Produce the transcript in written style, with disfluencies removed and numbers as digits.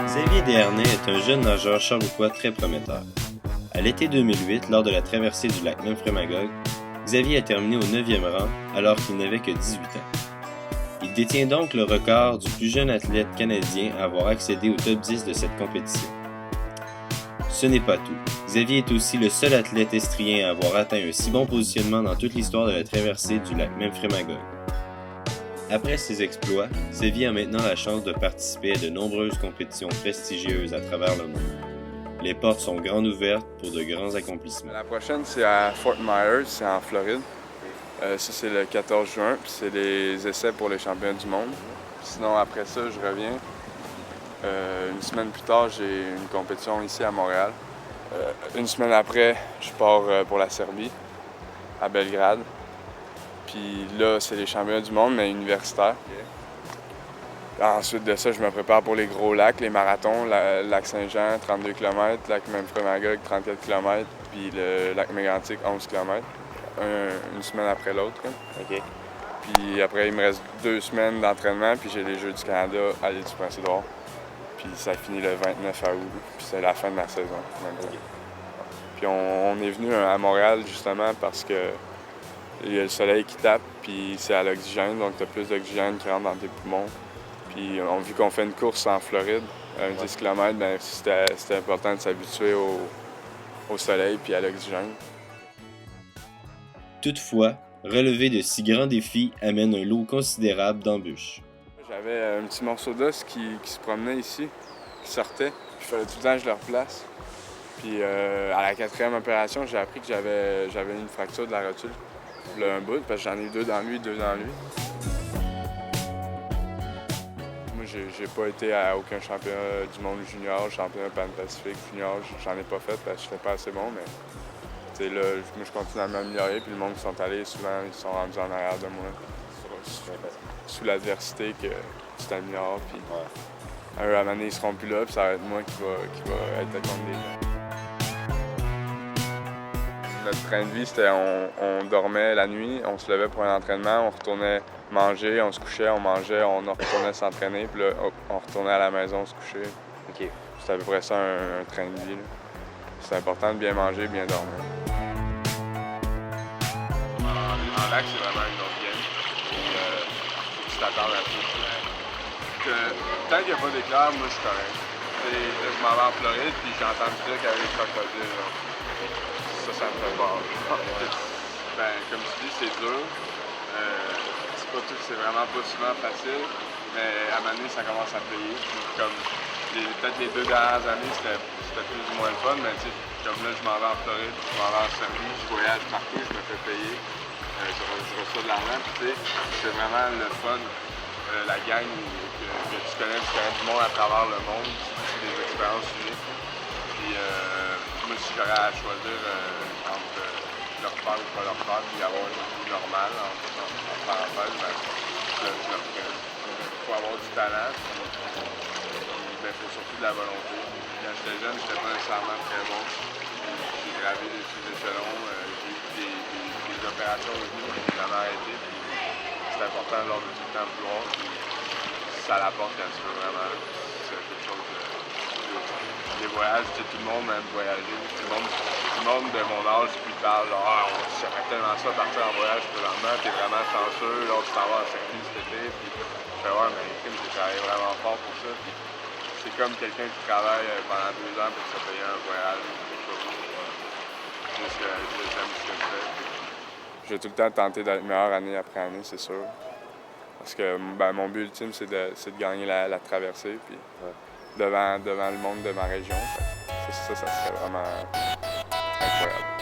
Xavier Desharnais est un jeune nageur charlevoixois très prometteur. À l'été 2008, lors de la traversée du lac Memphremagog, Xavier a terminé au 9e rang alors qu'il n'avait que 18 ans. Il détient donc le record du plus jeune athlète canadien à avoir accédé au top 10 de cette compétition. Ce n'est pas tout. Xavier est aussi le seul athlète estrien à avoir atteint un si bon positionnement dans toute l'histoire de la traversée du lac Memphremagog. Après ses exploits, Xavier a maintenant la chance de participer à de nombreuses compétitions prestigieuses à travers le monde. Les portes sont grandes ouvertes pour de grands accomplissements. La prochaine, c'est à Fort Myers, c'est en Floride. Ça, c'est le 14 juin, puis c'est les essais pour les championnats du monde. Sinon, après ça, je reviens. Une semaine plus tard, j'ai une compétition ici à Montréal. Une semaine après, je pars pour la Serbie, à Belgrade. Puis là, c'est les championnats du monde, mais universitaires. Ensuite de ça, je me prépare pour les gros lacs, les marathons, lac Saint-Jean, 32 km, lac Memphremagog, 34 km, puis le lac Mégantic, 11 km. Une semaine après l'autre. OK. Puis après, il me reste 2 semaines d'entraînement, puis j'ai les Jeux du Canada à l'île du Prince-Édouard. Puis ça finit le 29 août, puis c'est la fin de la saison. Okay. Puis on est venu à Montréal justement parce que il y a le soleil qui tape, puis c'est à l'oxygène, donc tu as plus d'oxygène qui rentre dans tes poumons. Puis vu qu'on fait une course en Floride, 10 km, ben, c'était important de s'habituer au soleil puis à l'oxygène. Toutefois, relever de si grands défis amène un lot considérable d'embûches. J'avais un petit morceau d'os qui se promenait ici, qui sortait. Il fallait tout le temps que je le replace. Puis à la 4e opération, j'ai appris que j'avais une fracture de la rotule. Là, un bout, parce que j'en ai eu 2 dans lui, 2 dans lui. Moi, j'ai pas été à aucun championnat du monde junior, championnat pan-pacifique junior. J'en ai pas fait parce que j'étais pas assez bon, mais là, moi, je continue à m'améliorer. Puis le monde qui sont allés, souvent, ils sont rendus en arrière de moi. Sous l'adversité que tu t'améliores. Puis à un moment donné, ils seront plus là, puis ça va être moi qui va être contre des gens. Notre train de vie, c'était on dormait la nuit, on se levait pour un entraînement, on retournait manger, on se couchait, on mangeait, on retournait s'entraîner, puis là, on retournait à la maison se coucher. OK. C'était à peu près ça un train de vie. C'est important de bien manger, bien dormir. En lac, c'est vraiment une autre game. Tu t'attends à tout. Tant qu'il n'y a pas d'éclair, moi, je suis correct. Je m'en vais en Floride, puis j'entends du truc avec les crocodiles. Ça me fait peur. Ben, comme tu dis, c'est dur. C'est vraiment pas souvent facile, mais à un moment donné, ça commence à payer. Comme peut-être les 2 dernières années, c'était plus ou moins le fun, mais comme là, je m'en vais en Floride, je m'en vais en Serbie, je voyage partout, je me fais payer. Je reçois de l'argent, puis c'est vraiment le fun. La gang que tu connais du monde à travers le monde, c'est des expériences uniques. Puis moi, si j'aurais à choisir entre leur faire ou pas leur faire, puis avoir une vie normale, en parenthèse, ben, je leur ferais. Il faut avoir du talent, puis il faut surtout de la volonté. Quand j'étais jeune, j'étais pas nécessairement très bon. J'ai gravé des échelons, j'ai eu des opérations au genou, j'ai jamais arrêté. C'est important lors de tout le temps vouloir, puis ça l'apporte quand tu veux vraiment. C'est quelque chose de. Les voyages, tout le monde aime voyager. Tout le monde de mon âge qui parle, j'aimerais tellement ça partir en voyage présentement, t'es vraiment chanceux, là tu t'en vas en Serbie cet été, puis je fais ouais, mais j'ai travaillé vraiment fort pour ça, puis c'est comme quelqu'un qui travaille pendant 2 ans pour se payer un voyage ou quelque chose. Juste que j'aime ce que je fais. Je vais tout le temps tenter d'être meilleur année après année, c'est sûr. Parce que mon but ultime, c'est de gagner la traversée. Puis, devant le monde de ma région. Ça serait vraiment incroyable.